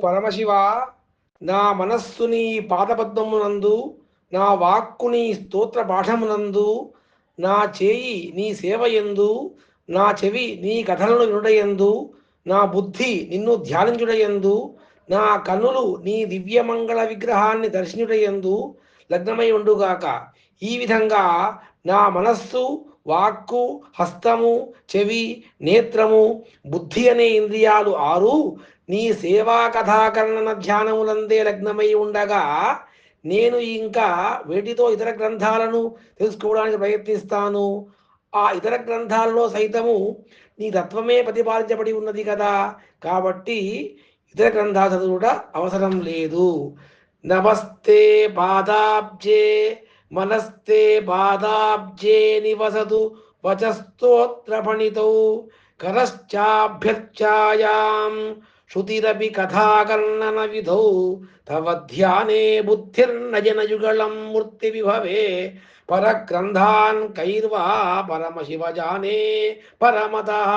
పరమశివ, నా మనస్సుని పాదపద్మమునందు, నా వాక్కుని స్తోత్ర పాఠమునందు, నా చేయి నీ సేవయందు, నా చెవి నీ కథలను వినుటయందు, నా బుద్ధి నిన్ను ధ్యానించుటయందు, నా కన్నులు నీ దివ్యమంగళ విగ్రహాన్ని దర్శించుటయందు లగ్నమై ఉండుగాక. ఈ విధంగా నా మనస్సు, వాక్కు, హస్తము, చెవి, నేత్రము, బుద్ధి అనే ఇంద్రియాలు 6 నీ సేవా కథాకరణన ధ్యానములందే లగ్నమై ఉండగా, నేను ఇంకా వేటితో ఇతర గ్రంథాలను తెలుసుకోవడానికి ప్రయత్నిస్తాను? ఆ ఇతర గ్రంథాలలో సైతము నీ తత్వమే ప్రతిపాదించబడి ఉన్నది కదా. కాబట్టి ఇతర గ్రంథాలు చదువుట అవసరం లేదు. నమస్తే పాదాబ్జే మనస్తే పాదాబ్జే నివసతు వచస్తోత్ర ఫణితౌ కరశ్చాభ్యర్చాయాం శృతిరపి కథాకర్ణన విధౌ తవ ధ్యానే బుద్ధిర్నయన యుగళం మూర్తి విభవే పరగ్రంథాన్ కైర్వా పరమశివ జానే పరమతః.